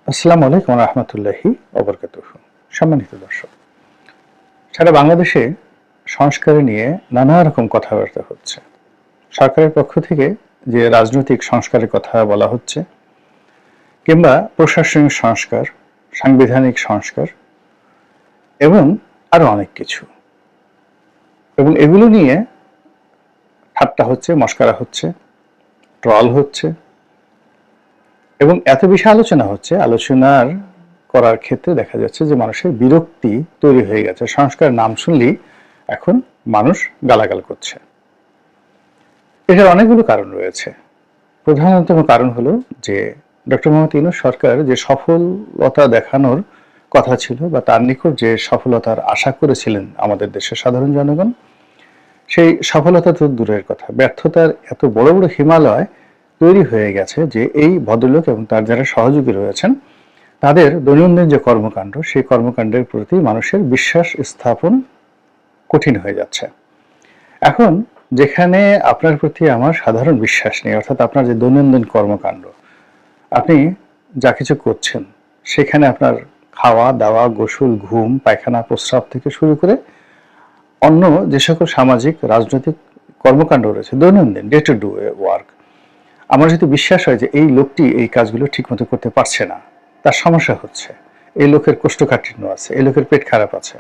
আসসালামু আলাইকুম রহমতুল্লাহি ওবরকাতুহু। সম্মানিত দর্শক, সারা বাংলাদেশে সংস্কার নিয়ে নানা রকম কথাবার্তা হচ্ছে। সরকারের পক্ষ থেকে যে রাজনৈতিক সংস্কারের কথা বলা হচ্ছে, কিংবা প্রশাসনিক সংস্কার, সাংবিধানিক সংস্কার এবং আরো অনেক কিছু, এবং এগুলো নিয়ে ঠাট্টা হচ্ছে, মশকরা হচ্ছে, ট্রল হচ্ছে এবং এত বেশি আলোচনা হচ্ছে, আলোচনার করার ক্ষেত্রে দেখা যাচ্ছে যে মানুষের বিরক্তি তৈরি হয়ে গেছে। সংস্কার নাম শুনলেই এখন মানুষ গালাগাল করছে। এটার অনেকগুলো কারণ রয়েছে। প্রধানতম কারণ হলো যে ডক্টর মোহাম্মদ ইউনূস সরকার যে সফলতা দেখানোর কথা ছিল বা তার নিকট যে সফলতার আশা করেছিলেন আমাদের দেশের সাধারণ জনগণ, সেই সফলতা তো দূরের কথা, ব্যর্থতার এত বড় বড় হিমালয় তৈরি হয়ে গেছে যে এই ভদ্রলোক এবং তার যারা সহযোগী রয়েছেন তাদের দৈনন্দিন যে কর্মকাণ্ড, সেই কর্মকাণ্ডের প্রতি মানুষের বিশ্বাস স্থাপন কঠিন হয়ে যাচ্ছে। এখন যেখানে আপনার প্রতি আমার সাধারণ বিশ্বাস নেই, অর্থাৎ আপনার যে দৈনন্দিন কর্মকাণ্ড, আপনি যা কিছু করছেন সেখানে আপনার খাওয়া দাওয়া, গোসল, ঘুম, পায়খানা, প্রস্রাব থেকে শুরু করে অন্য যে সকল সামাজিক রাজনৈতিক কর্মকাণ্ড রয়েছে, দৈনন্দিন ডে টু ডে ওয়ার্ক, আমার যদি বিশ্বাস হয় যে এই লোকটি এই কাজগুলো ঠিকমতো করতে পারছে না, তার সমস্যা হচ্ছে, এই লোকের কোষ্ঠকাঠিন্য আছে, এই লোকের পেট খারাপ আছে,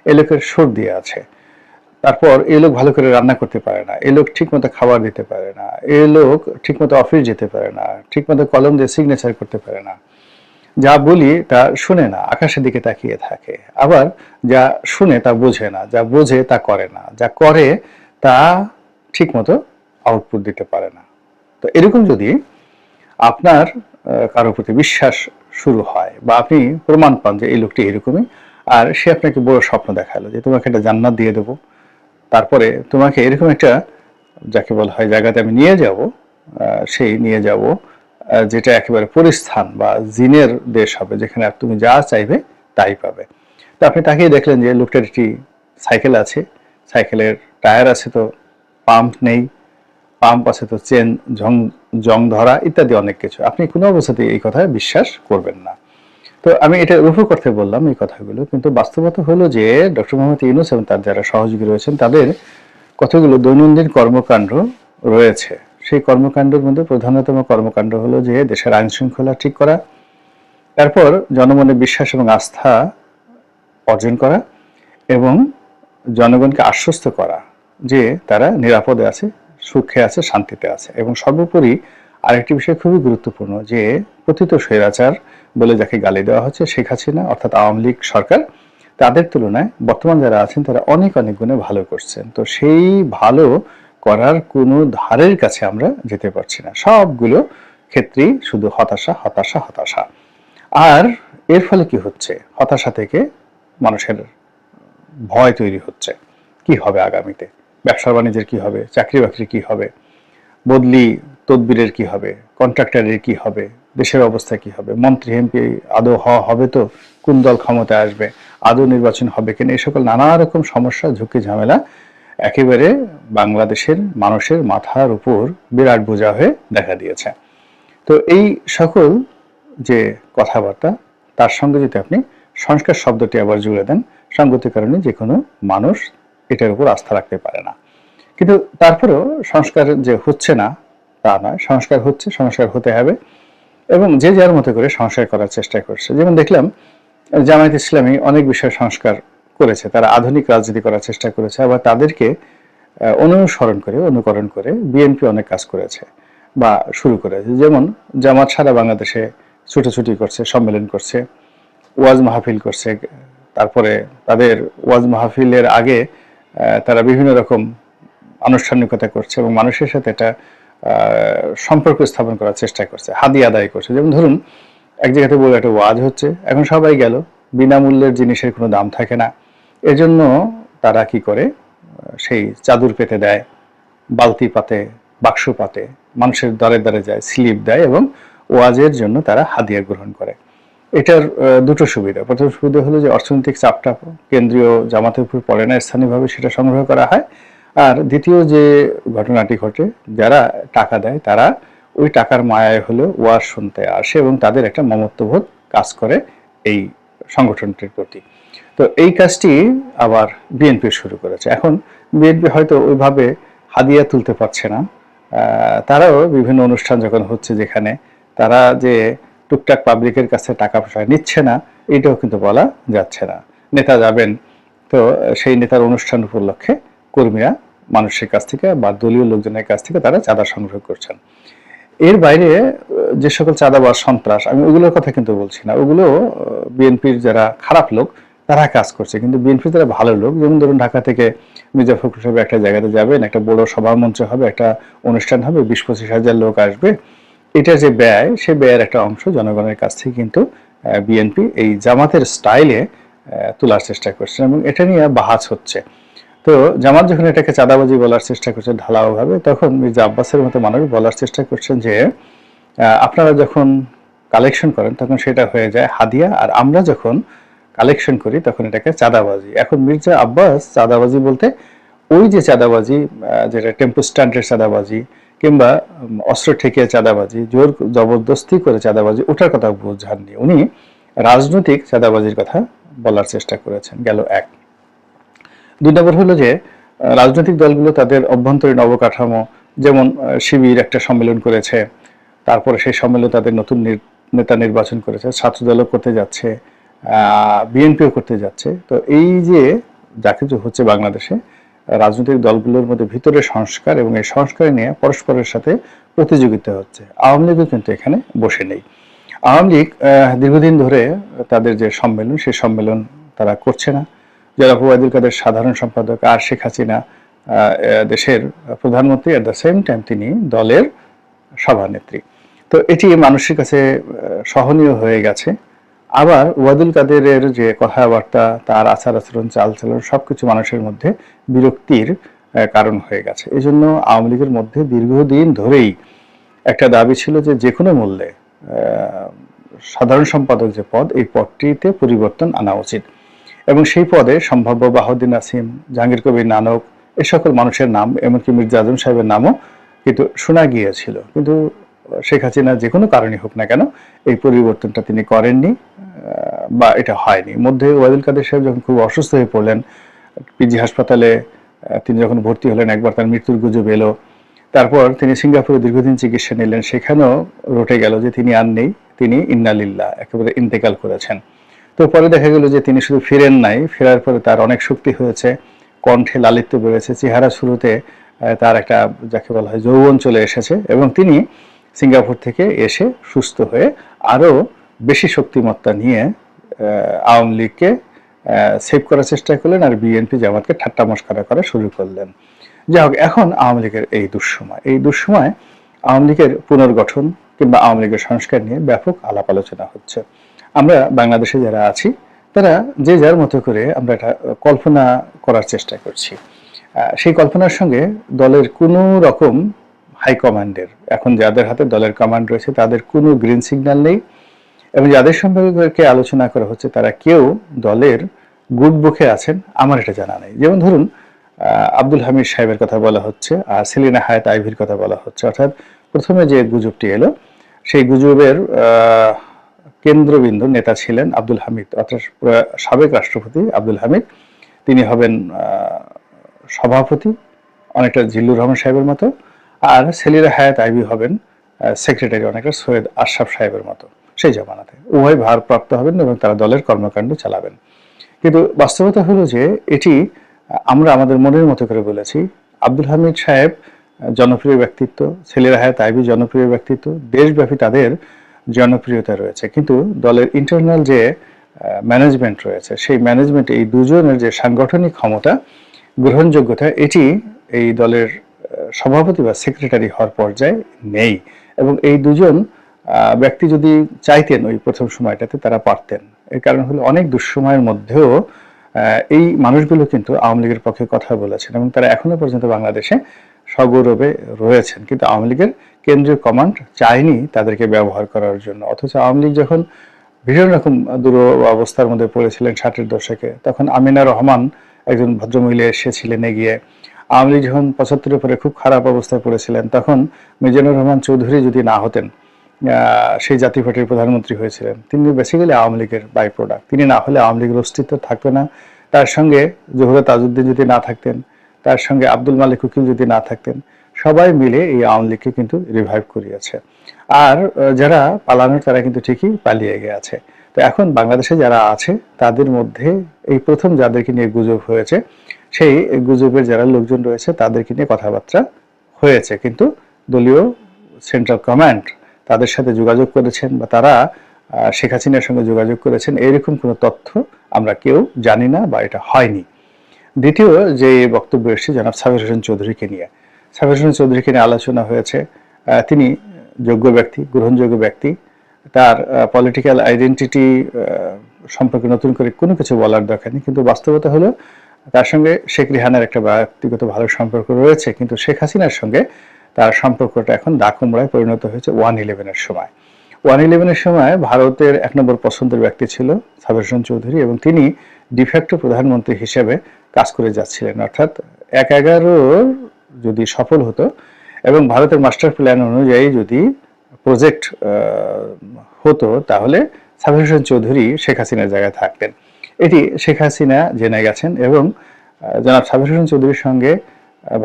এই লোকের সর্দি আছে, তারপর এই লোক ভালো করে রান্না করতে পারে না, এই লোক ঠিকমতো খাবার দিতে পারে না, এই লোক ঠিকমতো অফিস যেতে পারে না, ঠিকমতো কলম দিয়ে সিগনেচার করতে পারে না, যা বলি তা শুনে না, আকাশের দিকে তাকিয়ে থাকে, আবার যা শুনে তা বোঝে না, যা বোঝে তা করে না, যা করে তা ঠিকমতো আউটপুট দিতে পারে না। তো এরকম যদি আপনার কারোর প্রতি বিশ্বাস শুরু হয় বা আপনি প্রমাণ পান যে এই লোকটি এরকমই, আর সে আপনাকে বড় স্বপ্ন দেখালো যে তোমাকে একটা জান্নাত দিয়ে দেবো, তারপরে তোমাকে এরকম একটা, যাকে বলা হয়, জায়গাতে আমি নিয়ে যাব, সেই নিয়ে যাব যেটা একেবারে পরিস্থান বা জিনের দেশ হবে, যেখানে তুমি যা চাইবে তাই পাবে। তো আপনি তাকিয়ে দেখলেন যে লোকটার একটি সাইকেল আছে, সাইকেলের টায়ার আছে তো পাম্প নেই, পাম্প আছে তো চেন জং ধরা, ইত্যাদি অনেক কিছু। আপনি কোনো অবস্থাতেই এই কথায় বিশ্বাস করবেন না। তো আমি এটা রুফু করতে বললাম এই কথাগুলো, কিন্তু বাস্তবতা হলো যে ডক্টর মোহাম্মদ ইউনূস এবং তার যারা সহযোগী রয়েছেন তাদের কতগুলো দৈনন্দিন কর্মকাণ্ড রয়েছে। সেই কর্মকাণ্ডের মধ্যে প্রধানতম কর্মকাণ্ড হলো যে দেশের আইন শৃঙ্খলা ঠিক করা, তারপর জনগণের বিশ্বাস এবং আস্থা অর্জন করা এবং জনগণকে আশ্বস্ত করা যে তারা নিরাপদে আছে, সুখে আছে, শান্তিতে আছে। এবং সর্বোপরি আরেকটি বিষয় খুবই গুরুত্বপূর্ণ, যে পতিত স্বৈরাচার বলে যাকে গালি দেওয়া হচ্ছে, শেখ হাসিনা অর্থাৎ আওয়ামী লীগ সরকার, তাদের তুলনায় বর্তমান যারা আছেন তারা অনেক অনেক গুণে ভালো করছেন। তো সেই ভালো করার কোনো ধারের কাছে আমরা যেতে পারছি না, সবগুলো ক্ষেত্রেই শুধু হতাশা হতাশা হতাশা। আর এর ফলে কি হচ্ছে, হতাশা থেকে মানুষের ভয় তৈরি হচ্ছে, কি হবে আগামীতে, ব্যবসা বাণিজ্যের কি হবে, চাকরি বাকরি কি হবে, বদলি তদবিরের কি হবে, কন্ট্রাক্টরের কি হবে, দেশের অবস্থা কি হবে, মন্ত্রী এমপি আদৌ হওয়া হবে তো, কোন দল ক্ষমতায় আসবে, আদৌ নির্বাচন হবে কিনা, এই সকল নানা রকম সমস্যা, ঝুঁকি, ঝামেলা একেবারে বাংলাদেশের মানুষের মাথার উপর বিরাট বোঝা হয়ে দেখা দিয়েছে। তো এই সকল যে কথাবার্তা, তার সঙ্গে যদি আপনি সংস্কার শব্দটি আবার জুড়ে দেন, সঙ্গতির কারণে যে কোনো মানুষ এটার উপর আস্থা রাখতে পারে না। কিন্তু তারপরেও সংস্কার যে হচ্ছে না তা নয়, সংস্কার হচ্ছে, সংস্কার হতে হবে, এবং যে যার মতো করে সংস্কার করার চেষ্টা করছে। যেমন দেখলাম জামায়াত ইসলামী অনেক বিষয় সংস্কার করেছে, তারা আধুনিক রাজনীতি করার চেষ্টা করেছে, আবার তাদেরকে অনুসরণ করে, অনুকরণ করে বিএনপি অনেক কাজ করেছে বা শুরু করেছে। যেমন জামাত সারা বাংলাদেশে ছুটোছুটি করছে, সম্মেলন করছে, ওয়াজ মাহফিল করছে, তারপরে তাদের ওয়াজ মাহফিলের আগে তারা বিভিন্ন রকম আনুষ্ঠানিকতা করছে এবং মানুষের সাথে একটা সম্পর্ক স্থাপন করার চেষ্টা করছে, হাদিয়া আদায় করছে। যেমন ধরুন, এক জায়গাতে বলে একটা ওয়াজ হচ্ছে, এখন সবাই গেল, বিনামূল্যের জিনিসের কোনো দাম থাকে না, এজন্য তারা কি করে, সেই চাদর পেতে দেয়, বালতি পাতে, বাক্স পাতে, মানুষের দ্বারে দ্বারে যায়, স্লিপ দেয় এবং ওয়াজের জন্য তারা হাদিয়া গ্রহণ করে। এটার দুটো সুবিধা। প্রথম সুবিধা হলো যে অর্থনৈতিক চাপটা কেন্দ্রীয় জামাতের উপর পড়ে না, স্থানীয়ভাবে সেটা সংগ্রহ করা হয়। আর দ্বিতীয় যে ঘটনাটি ঘটে, যারা টাকা দেয় তারা ওই টাকার মায়ায় হলেও ওয়াজ শুনতে আসে এবং তাদের একটা মমত্ববোধ কাজ করে এই সংগঠনটির প্রতি। তো এই কাজটি আবার বিএনপি শুরু করেছে। এখন বিএনপি হয়তো ওইভাবে হাদিয়া তুলতে পারছে না, তারাও বিভিন্ন অনুষ্ঠান যখন হচ্ছে যেখানে তারা যে টুকটাক পাবলিকের কাছে টাকা পয়সা নিচ্ছে না, এটাও কিন্তু বলা যাচ্ছে না। নেতা যাবেন, তো সেই নেতার অনুষ্ঠান উপলক্ষে কর্মীরা মানুষের কাছ থেকে বা দলীয় লোকজনের কাছ থেকে তারা চাঁদা সংগ্রহ করছেন। এর বাইরে যে সকল চাঁদাবাজ সন্ত্রাস, আমি ওগুলোর কথা কিন্তু বলছি না, ওগুলো বিএনপির যারা খারাপ লোক তারা কাজ করছে, কিন্তু বিএনপির যারা ভালো লোক, যেমন ধরুন ঢাকা থেকে মির্জা ফখরুল সাহেব একটা জায়গাতে যাবেন, একটা বড় সভা মঞ্চ হবে, একটা অনুষ্ঠান হবে, 20-25 হাজার লোক আসবে, এটা যে ব্যয়, সে ব্যয়ের একটা অংশ জনগণের কাছ থেকে কিন্তু বিএনপি এই জামাতের স্টাইলে তোলার চেষ্টা করছে এবং এটা নিয়ে বাহাস হচ্ছে। তো জামাত যখন এটাকে চাঁদাবাজি বলার চেষ্টা করছে ঢালাওভাবে, তখন মির্জা আব্বাসের মতো মানুষ বলার চেষ্টা করছেন যে আপনারা যখন কালেকশন করেন তখন সেটা হয়ে যায় হাদিয়া, আর আমরা যখন কালেকশন করি তখন এটাকে চাঁদাবাজি। এখন মির্জা আব্বাস চাঁদাবাজি বলতে ওই যে চাঁদাবাজি, যেটা টেম্পো স্ট্যান্ডের চাঁদাবাজি কিংবা অস্ত্র ঠেকিয়ে চাঁদাবাজি, জোর জবরদস্তি করে চাঁদাবাজি, ওটার কথা বোঝাননি। উনি রাজনৈতিক চাঁদাবাজির কথা বলার চেষ্টা করেছেন, গেল এক। 2 নম্বর হলো যে রাজনৈতিক দলগুলো তাদের অভ্যন্তরীণ অবকাঠামো, যেমন শিবির একটা সম্মেলন করেছে, তারপরে সেই সম্মেলনে তাদের নতুন নেতা নির্বাচন করেছে, ছাত্রদলও করতে যাচ্ছে, বিএনপিও করতে যাচ্ছে। তো এই যে যা কিছু হচ্ছে বাংলাদেশে, রাজনৈতিক দলগুলোর মধ্যে ভিতরে সংস্কার এবং এই সংস্কার নিয়ে পরস্পরের সাথে প্রতিযোগিতা হচ্ছে। আওয়ামী লীগও কিন্তু এখানে বসে নেই। আওয়ামী লীগ দীর্ঘদিন ধরে তাদের যে সম্মেলন, সেই সম্মেলন তারা করছে না। যারা ওবায়দুল কাদের সাধারণ সম্পাদক, আর শেখ হাসিনা দেশের প্রধানমন্ত্রী, এট দ্য সেম টাইম তিনি দলের সভানেত্রী। তো এটি মানুষের কাছে সহনীয় হয়ে গেছে। আবার ওবায়দুল কাদেরের যে কথাবার্তা, তার আচার আচরণ, চালচলন, সবকিছু মানুষের মধ্যে বিরক্তির কারণ হয়ে গেছে। এই জন্য আওয়ামী লীগের মধ্যে দীর্ঘদিন ধরেই একটা দাবি ছিল যে যে কোনো মূল্যে সাধারণ সম্পাদক যে পদ, এই পদটিতে পরিবর্তন আনা উচিত এবং সেই পদে সম্ভাব্য বাহাউদ্দিন নাসিম, জাহাঙ্গীর কবির নানক, এ সকল মানুষের নাম, এমনকি মির্জা আজম সাহেবের নামও কিন্তু শোনা গিয়েছিল। কিন্তু শেখ হাসিনা যে কোনো কারণে হোক না কেন এই পরিবর্তনটা তিনি করেননি বা এটা হয়নি। মধ্যে ওবায়দুল কাদের সাহেব যখন খুব অসুস্থ হয়ে পড়লেন, পিজি হাসপাতালে তিনি যখন ভর্তি হলেন, একবার তার মৃত্যুর গুজব এলো, তারপর তিনি সিঙ্গাপুরে দীর্ঘদিন চিকিৎসা নিলেন, সেখানেও রটে গেল যে তিনি আর নেই, তিনি ইন্নালিল্লাহ, একেবারে ইন্তেকাল করেছেন। তো পরে দেখা গেল যে তিনি শুধু ফিরেন নাই, ফেরার পরে তার অনেক শক্তি হয়েছে, কণ্ঠে লালিত্য বেড়েছে, চেহারা শুরুতে তার একটা যাকে বলা হয় যৌবন চলে এসেছে এবং তিনি সিঙ্গাপুর থেকে এসে সুস্থ হয়ে আরও বেশি শক্তিমত্তা নিয়ে আওয়ামী লীগকে সেভ করার চেষ্টা করলেন আর বিএনপি জামাতকে ঠাট্টা মশকরা করা শুরু করলেন। যাই হোক, এখন আওয়ামী লীগের এই দুঃসময় আওয়ামী লীগের পুনর্গঠন কিংবা আওয়ামী লীগের সংস্কার নিয়ে ব্যাপক আলাপ আলোচনা হচ্ছে। আমরা বাংলাদেশে যারা আছি তারা যে যার মতো করে আমরা এটা কল্পনা করার চেষ্টা করছি। সেই কল্পনার সঙ্গে দলের কোনো রকম হাইকমান্ডের, এখন যাদের হাতে দলের কমান্ড রয়েছে, তাদের কোনো গ্রিন সিগন্যাল নেই এবং যাদের সম্পর্কে আলোচনা করা হচ্ছে তারা কেউ দলের গুড বুকে আছেন আমার এটা জানা নেই। যেমন ধরুন আব্দুল হামিদ সাহেবের কথা বলা হচ্ছে আর সেলিনা হায়াত আইভির কথা বলা হচ্ছে। অর্থাৎ প্রথমে যে গুজবটি এলো, সেই গুজবের কেন্দ্রবিন্দু নেতা ছিলেন আব্দুল হামিদ, অর্থাৎ সাবেক রাষ্ট্রপতি আব্দুল হামিদ। তিনি হবেন সভাপতি, অনেকটা জিল্লুর রহমান সাহেবের মতো, আর সেলিনা হায়াত আইভি হবেন সেক্রেটারি, অনেকটা সৈয়দ আশরাফ সাহেবের মতো সেই জমানাতে। উভয় ভারপ্রাপ্ত হবেন এবং তারা দলের কর্মকাণ্ড চালাবেন। কিন্তু বাস্তবতা হলো যে এটি আমরা আমাদের মনের মতো করে বলেছি। আব্দুল হামিদ সাহেব জনপ্রিয় ব্যক্তিত্ব, সেলিনা হায়াত আইভি জনপ্রিয় ব্যক্তিত্ব, দেশব্যাপী তাদের জনপ্রিয়তা রয়েছে, কিন্তু দলের ইন্টারনাল যে ম্যানেজমেন্ট রয়েছে, সেই ম্যানেজমেন্টে এই দুজনের যে সাংগঠনিক ক্ষমতা, গ্রহণযোগ্যতা, এটি এই দলের সভাপতি বা সেক্রেটারি হওয়ার পর্যায়ে নেই। এবং এই দুজন ব্যক্তি যদি চাইতেন ওই প্রথম সময়টাতে তারা পারতেন। এর কারণ হলো অনেক দুঃসময়ের মধ্যেও এই মানুষগুলো কিন্তু আওয়ামী লীগের পক্ষে কথা বলেছেন এবং তারা এখনো পর্যন্ত বাংলাদেশে সগৌরবে রয়েছেন, কিন্তু আওয়ামী লীগের কেন্দ্রীয় কমান্ড চায়নি তাদেরকে ব্যবহার করার জন্য। অথচ আওয়ামী লীগ যখন ভীষণ রকম দুরবস্থার মধ্যে পড়েছিলেন 60-এর দশকে, তখন আমিনা রহমান একজন ভদ্রমহিলা এসেছিলেন এগিয়ে। আওয়ামী লীগ যখন 75-এর পরে খুব খারাপ অবস্থায় পড়েছিলেন, তখন মিজানুর রহমান চৌধুরী যদি না হতেন সেই জাতীয় পার্টির প্রধানমন্ত্রী হয়েছিলেন, তিনি বেসিক্যালি আওয়ামী লীগের বাই প্রোডাক্ট। তিনি না হলে আওয়ামী লীগের অস্তিত্ব থাকতো না। তার সঙ্গে জহুরা তাজউদ্দিন যদি না থাকতেন, তার সঙ্গে আব্দুল মালিক উকিল যদি না থাকতেন, সবাই মিলে এই আওয়ামী লীগকে কিন্তু রিভাইভ করিয়েছে। আর যারা পালানোর তারা কিন্তু ঠিকই পালিয়ে গেছে। তো এখন বাংলাদেশে যারা আছে তাদের মধ্যে এই প্রথম যাদেরকে নিয়ে গুজব হয়েছে, সেই গুজবের যারা লোকজন রয়েছে তাদেরকে নিয়ে কথাবার্তা হয়েছে, কিন্তু দলীয় সেন্ট্রাল কমান্ড তাদের সাথে যোগাযোগ করেছেন বা তারা শেখ হাসিনার সঙ্গে যোগাযোগ করেছেন এরকম কোনো তথ্য আমরা কেউ জানি না বা এটা হয়নি। দ্বিতীয় যে বক্তব্য এসেছে জনাব সাবের হোসেন চৌধুরীকে নিয়ে, সাবের হোসেন চৌধুরীকে নিয়ে আলোচনা হয়েছে। তিনি যোগ্য ব্যক্তি, গ্রহণযোগ্য ব্যক্তি, তার পলিটিক্যাল আইডেন্টিটি সম্পর্কে নতুন করে কোনো কিছু বলার দরকার নেই, কিন্তু বাস্তবতা হলো তার সঙ্গে শেখ রেহানার একটা ব্যক্তিগত ভালো সম্পর্ক রয়েছে, কিন্তু শেখ হাসিনার সঙ্গে তার সম্পর্কটা এখন দাকুমড়ায় পরিণত হয়েছে 111-এর সময়। 111-এর সময় ভারতের 1 নম্বর পছন্দের ব্যক্তি ছিল সাবের হোসেন চৌধুরী এবং তিনি ডিফ্যাক্টো প্রধানমন্ত্রী হিসেবে কাজ করে যাচ্ছিলেন। অর্থাৎ 1/11 যদি সফল হতো এবং ভারতের মাস্টার প্ল্যান অনুযায়ী যদি প্রজেক্ট হতো, তাহলে সাবের হোসেন চৌধুরী শেখ হাসিনার জায়গায় থাকতেন। এটি শেখ হাসিনা জেনে গেছেন এবং জনাব সাবের হোসেন চৌধুরীর সঙ্গে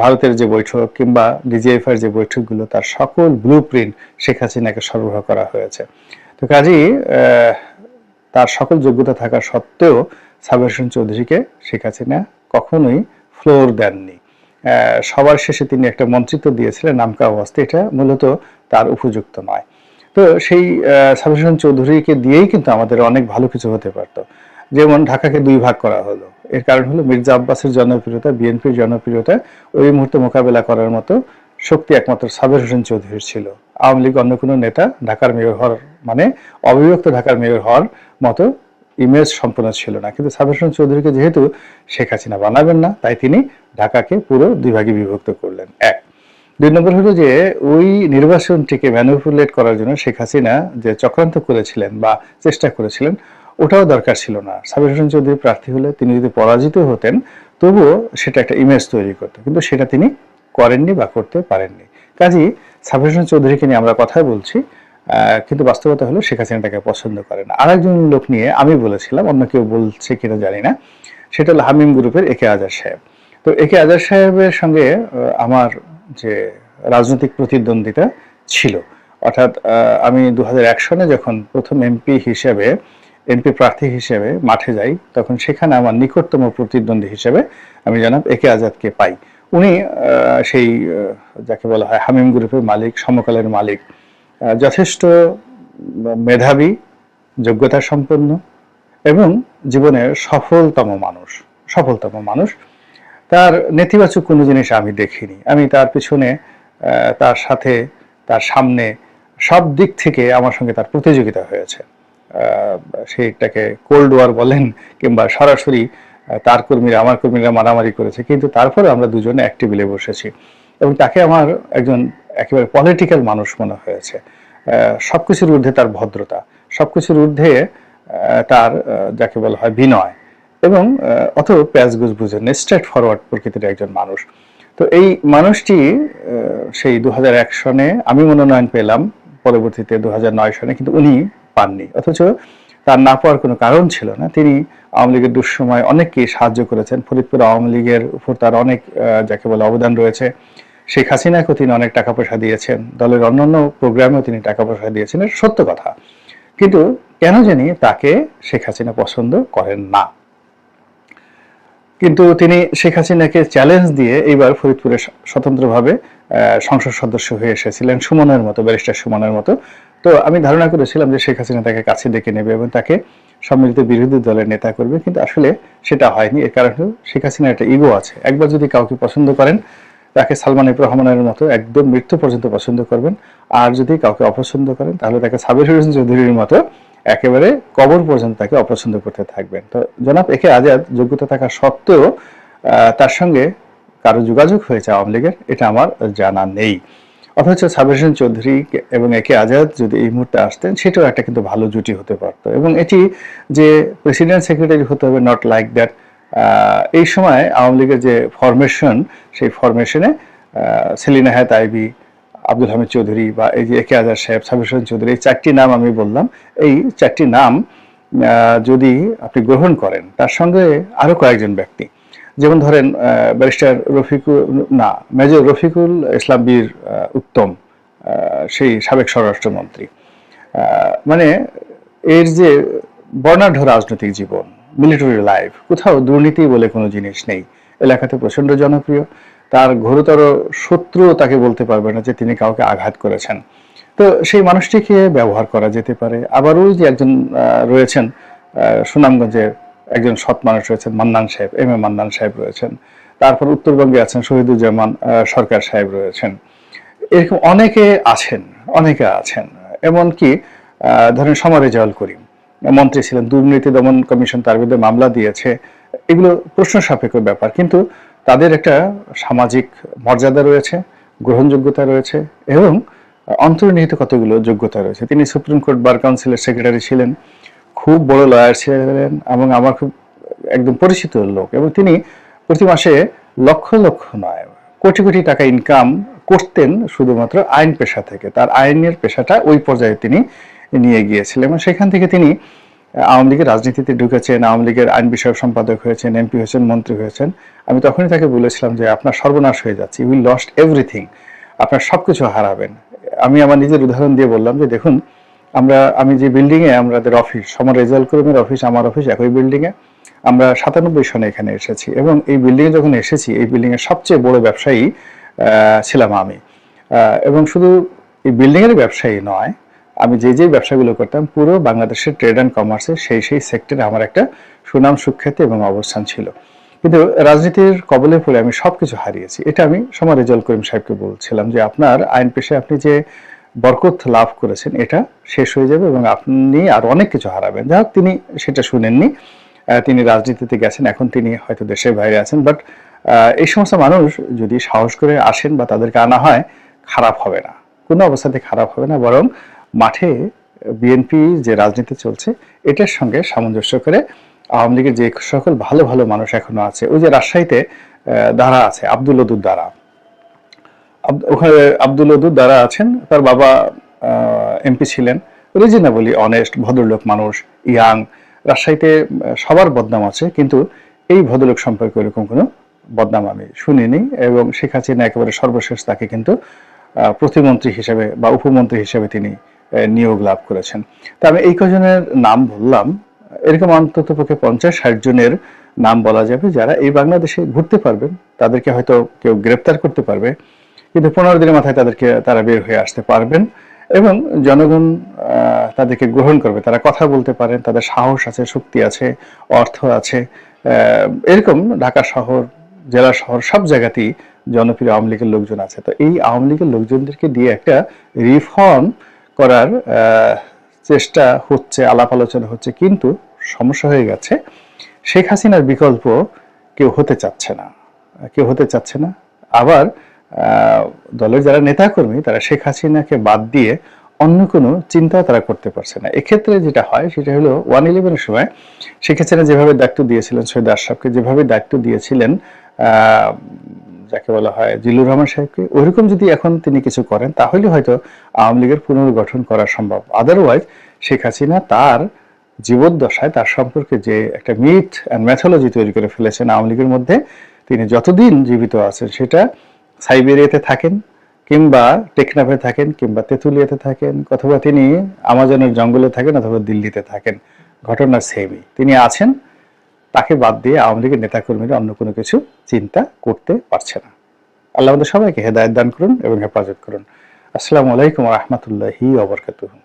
ভারতের যে বৈঠক কিংবা ডিজিএফআইয়ের যে বৈঠকগুলো তার সকল ব্লু প্রিন্ট শেখ হাসিনাকে সরবরাহ করা হয়েছে। তো কাজেই তার সকল যোগ্যতা থাকা সত্ত্বেও সাবের হোসেন চৌধুরীকে শেখ হাসিনা কখনোই ফ্লোর দেননি। সবার শেষে তিনি একটা মন্ত্রিত্ব দিয়েছিলেন নামকা অবস্থা, এটা মূলত তার উপযুক্ত নয়। তো সেই সাবের হোসেন চৌধুরীকে দিয়েই কিন্তু আমাদের অনেক ভালো কিছু হতে পারতো। যেমন ঢাকাকে 2 ভাগ করা হলো, এর কারণ হলো মির্জা আব্বাসের জনপ্রিয়তা, বিএনপির জনপ্রিয়তা ওই মুহূর্তে মোকাবেলা করার মতো শক্তি একমাত্র সাবের হোসেন চৌধুরীর ছিল। আওয়ামী লীগ অন্য কোনো নেতা ঢাকার মেয়র হওয়ার মানে অবিভক্ত ঢাকার মেয়র হওয়ার মতো ইমেজ সম্পন্ন ছিল না, কিন্তু সাবের হোসেন চৌধুরীকে যেহেতু শেখ হাসিনা বানাবেন না, তাই তিনি ঢাকাকে পুরো 2 ভাগে বিভক্ত করলেন। 1 2 নম্বর হলো যে ওই নির্বাচনটিকে ম্যানিপুলেট করার জন্য শেখ হাসিনা যে চক্রান্ত করেছিলেন বা চেষ্টা করেছিলেন ওটাও দরকার ছিল না। সাবের হোসেন চৌধুরী প্রার্থী হলে তিনি যদি পরাজিত হতেন তবুও সেটা একটা ইমেজ তৈরি করতো, কিন্তু সেটা তিনি করেননি বা করতে পারেননি। কাজেই সাবের হোসেন চৌধুরীকে নিয়ে আমরা কথা বলছি, কিন্তু বাস্তবতা হলো শেখ হাসিনা তাকে পছন্দ করেন। আরেকজন লোক নিয়ে আমি বলেছিলাম, অন্য কেউ বলছে কিনা জানি না, সেটা হলো হামিম গ্রুপের একে আজাদ সাহেব। তো একে আজাদ সাহেবের সঙ্গে আমার যে রাজনৈতিক প্রতিদ্বন্দ্বিতা ছিল, অর্থাৎ আমি 2001 সনে যখন প্রথম এমপি প্রার্থী হিসেবে মাঠে যাই, তখন সেখানে আমার নিকটতম প্রতিদ্বন্দ্বী হিসেবে আমি জনাব একে আজাদকে পাই। উনি সেই যাকে বলা হয় হামিম গ্রুপের মালিক, সমকালের মালিক, যথেষ্ট মেধাবী, যোগ্যতা সম্পন্ন এবং জীবনের সফলতম মানুষ। তার নেতিবাচক কোনো জিনিস আমি দেখিনি। আমি তার পিছনে, তার সাথে, তার সামনে সব দিক থেকে আমার সঙ্গে তার প্রতিযোগিতা হয়েছে। সেইটাকে কোল্ড ওয়ার বলেন কিংবা সরাসরি তার কর্মীরা আমার কর্মীরা মারামারি করেছে, কিন্তু তারপরে আমরা দুজনে এক টেবিলে বসেছি এবং তাকে আমার একজন একেবারে পলিটিক্যাল মানুষ মনে হয়েছে। সবকিছুর ঊর্ধ্বে তার ভদ্রতা, সবকিছুর ঊর্ধ্বে তার যাকে বলা হয় বিনয় এবং অত প্যাচগুজ বুঝেন, স্ট্রেট ফরওয়ার্ড প্রকৃতির একজন মানুষ। তো এই মানুষটি সেই 2001 সনে আমি মনোনয়ন পেলাম, পরবর্তীতে 2009 সনে কিন্তু উনি পাননি, অথচ তার না পাওয়ার কোনো কারণ ছিল না। তিনি আওয়ামী লীগের দুঃসময় অনেককে সাহায্য করেছেন, ফরিদপুর আওয়ামী লীগের উপর তার অনেক যাকে বলে অবদান রয়েছে। শেখ হাসিনাকেও তিনি অনেক টাকা পয়সা দিয়েছেন, দলের অন্যান্য প্রোগ্রামেও তিনি টাকা পয়সা দিয়েছেন, এটা সত্য কথা। কিন্তু কেন জানি তাকে শেখ হাসিনা পছন্দ করেন না। কিন্তু তিনি শেখ হাসিনাকে চ্যালেঞ্জ দিয়ে এইবার ফরিদপুরে স্বতন্ত্রভাবে সংসদ সদস্য হয়ে এসেছিলেন, সুমনের মতো, ব্যারিস্টার সুমনের মতো। তো আমি ধারণা করেছিলাম যে শেখ হাসিনা তাকে কাছে ডেকে নেবে এবং তাকে সম্মিলিত বিরোধী দলের নেতা করবে, কিন্তু আসলে সেটা হয়নি। এর কারণ হলো শেখ হাসিনার একটা ইগো আছে। একবার যদি কাউকে পছন্দ করেন, তাকে সালমান এফ রহমানের মতো একদম মৃত্যু পর্যন্ত পছন্দ করবেন, আর যদি কাউকে অপছন্দ করেন তাহলে তাকে সাবের হোসেন চৌধুরীর মতো একেবারে কবর পর্যন্ত তাকে অপছন্দ করতে থাকবেন। তো জনাব একে আজাদ যোগ্যতা থাকা সত্ত্বেও তার সঙ্গে কারো যোগাযোগ হয়েছে আওয়ামী লীগের, এটা আমার জানা নেই। অথচ সাবের হোসেন চৌধুরী এবং একে আজাদ যদি এই মুহূর্তে আসতেন, সেটাও একটা কিন্তু ভালো জুটি হতে পারতো। এবং এটি যে প্রেসিডেন্ট সেক্রেটারি হতে হবে, নট লাইক দ্যাট। এই সময় আওয়ামী লীগের যে ফরমেশন, সেই ফরমেশনে সেলিনা হায়াত আইভী, আব্দুল হামিদ চৌধুরী বা এই যে একে আজাদ সাহেব, সাবির হোসেন চৌধুরী, এই 4টি নাম আমি বললাম। এই 4টি নাম যদি আপনি গ্রহণ করেন, তার সঙ্গে আরো কয়েকজন ব্যক্তি, যেমন ধরেন ব্যারিস্টার রফিকুল, না মেজর রফিকুল ইসলাম বীর উত্তম, সেই সাবেক স্বরাষ্ট্রমন্ত্রী, মানে এর যে বর্ণাঢ্য রাজনৈতিক জীবন, মিলিটারি লাইফ, কোথাও দুর্নীতি বলে কোনো জিনিস নেই, এলাকাতে প্রচন্ড জনপ্রিয়, তার ঘোরতর শত্রু তাকে বলতে পারবে না যে তিনি কাউকে আঘাত করেছেন। তো সেই মানুষটিকে ব্যবহার করা যেতে পারে। আবার ওই যে একজন রয়েছেন সুনামগঞ্জের একজন সৎ মানুষ রয়েছেন, মান্নান সাহেব, এম এ মান্নান সাহেব রয়েছেন। তারপর উত্তরবঙ্গে আছেন শহীদুজ্জামান সরকার সাহেব রয়েছেন। এরকম অনেকে আছেন। এমনকি ধরেন সমর রেজাউল করিম মন্ত্রী ছিলেন, দুর্নীতি দমন কমিশন তার বিরুদ্ধে মামলা দিয়েছে। এগুলো প্রশ্ন সাপেক্ষ ব্যাপার, কিন্তু তাদের একটা সামাজিক মর্যাদা রয়েছে, গ্রহণযোগ্যতা রয়েছে এবং অন্তর্নিহিত কতগুলো যোগ্যতা রয়েছে। তিনি সুপ্রিম কোর্ট বার কাউন্সিলের সেক্রেটারি ছিলেন, খুব বড় লয়ার ছিলেন এবং আমার খুব একদম পরিচিত লোক, এবং তিনি প্রতি মাসে লক্ষ লক্ষ নয় কোটি কোটি টাকা ইনকাম করতেন শুধুমাত্র আইন পেশা থেকে। তার আইনের পেশাটা ওই পর্যায়ে তিনি নিয়ে গিয়েছিলেন এবং সেখান থেকে তিনি আওয়ামী লীগের রাজনীতিতে ঢুকেছেন, আওয়ামী লীগের আইন বিষয়ক সম্পাদক হয়েছেন, এমপি হয়েছেন, মন্ত্রী হয়েছেন। আমি তখনই তাকে বলেছিলাম যে আপনার সর্বনাশ হয়ে যাচ্ছে, ইউ উইল লস্ট এভরিথিং, আপনার সবকিছু হারাবেন। আমি আমার নিজের উদাহরণ দিয়ে বললাম যে দেখুন, আমি যে বিল্ডিংয়ে আমাদের অফিস, সমর রেজাউল করিমের অফিস, আমার অফিস একই বিল্ডিংয়ে, আমরা 97 সনে এখানে এসেছি এবং এই বিল্ডিংয়ে যখন এসেছি, এই বিল্ডিংয়ের সবচেয়ে বড় ব্যবসায়ী ছিলাম আমি। এবং শুধু এই বিল্ডিংয়ের ব্যবসায়ী নয়, আমি যে ব্যবসাগুলো করতাম পুরো বাংলাদেশের ট্রেড অ্যান্ড কমার্সে সেই সেক্টরে আমার একটা সুনাম সুখ্যাতি এবং অবস্থান ছিল। কিন্তু রাজনীতির কবলে পড়ে আমি সবকিছু হারিয়েছি। এটা আমি সমর রেজাউল করিম সাহেবকে বলছিলাম যে আপনার আইন পেশায় আপনি যে বরকত লাভ করেছেন এটা শেষ হয়ে যাবে এবং আপনি আর অনেক কিছু হারাবেন। যাই হোক, তিনি সেটা শুনেননি, তিনি রাজনীতিতে গেছেন, এখন তিনি হয়তো দেশের বাইরে আছেন। বাট এই সমস্ত মানুষ যদি সাহস করে আসেন বা তাদেরকে আনা হয়, খারাপ হবে না, কোনো অবস্থাতে খারাপ হবে না, বরং মাঠে বিএনপি যে রাজনীতি চলছে এটার সঙ্গে সামঞ্জস্য করে আওয়ামী লীগের যে সকল ভালো ভালো মানুষ এখনো আছে, ওই যে রাজশাহীতে দারা আছে, আব্দুল ওদুদ দারা, ওখানে আব্দুল ওদুদ দারা আছেন, তার বাবা এমপি ছিলেন, রিজনেবলি অনেস্ট ভদ্রলোক মানুষ, ইয়াং। রাজশাহীতে সবার বদনাম আছে, কিন্তু এই ভদ্রলোক সম্পর্কে ওরকম কোনো বদনাম আমি শুনিনি এবং শেখ হাসিনা একেবারে সর্বশেষ তাকে কিন্তু প্রতিমন্ত্রী হিসেবে বা উপমন্ত্রী হিসেবে তিনি নিয়োগ লাভ করেছেন। তা আমি এই কজনের নাম বললাম, এরকম অন্তত পক্ষে 50-60 জনের নাম বলা যাবে যারা এই বাংলাদেশে ঘুরতে পারবেন। তাদেরকে হয়তো কেউ গ্রেপ্তার করতে পারবে, কিন্তু 15 দিনের মাথায় তারা বের হয়ে আসতে পারবেন এবং জনগণ তাদেরকে গ্রহণ করবে। তারা কথা বলতে পারেন, তাদের সাহস আছে, শক্তি আছে, অর্থ আছে। এরকম ঢাকা শহর, জেলা শহর সব জায়গাতেই জনপ্রিয় আওয়ামী লীগের লোকজন আছে। তো এই আওয়ামী লীগের লোকজনদেরকে দিয়ে একটা রিফর্ম করার চেষ্টা হচ্ছে, আলাপ আলোচনা হচ্ছে, কিন্তু সমস্যা হয়ে গেছে, শেখ হাসিনার বিকল্প কেউ হতে চাচ্ছে না। আবার দলের যারা নেতাকর্মী তারা শেখ হাসিনাকে বাদ দিয়ে অন্য কোনো চিন্তা তারা করতে পারছে না। এক্ষেত্রে যেটা হয় সেটা হলো 111-এর সময় শেখ হাসিনা যেভাবে দায়িত্ব দিয়েছিলেন সৈয়দ আশরাফকে, যেভাবে দায়িত্ব দিয়েছিলেন যাকে বলা হয় জিল্লুর রহমান সাহেবকে, ওইরকম যদি এখন তিনি কিছু করেন তাহলে হয়তো আওয়ামী লীগের পুনর্গঠন করা সম্ভব। আদারওয়াইজ শেখ হাসিনা তার জীবদ্দশায় তার সম্পর্কে যে একটা মিথ অ্যান্ড ম্যাথোলজি তৈরি করে ফেলেছেন আওয়ামী লীগের মধ্যে, তিনি যতদিন জীবিত আছেন, সেটা সাইবেরিয়াতে থাকেন কিংবা টেকনাফে থাকেন কিংবা তেঁতুলিয়াতে থাকেন অথবা তিনি আমাজনের জঙ্গলে থাকেন অথবা দিল্লিতে থাকেন, ঘটনা সেমই। তিনি আছেন, তাকে বাদ দিয়ে আওয়ামী লীগের নেতাকর্মীরা অন্য কোনো কিছু চিন্তা করতে পারছে না। আল্লাহ আমাদের সবাইকে হেদায়েত দান করুন এবং হেফাজত করুন। আসসালামু আলাইকুম ওয়া রাহমাতুল্লাহি ওয়া বারাকাতুহু।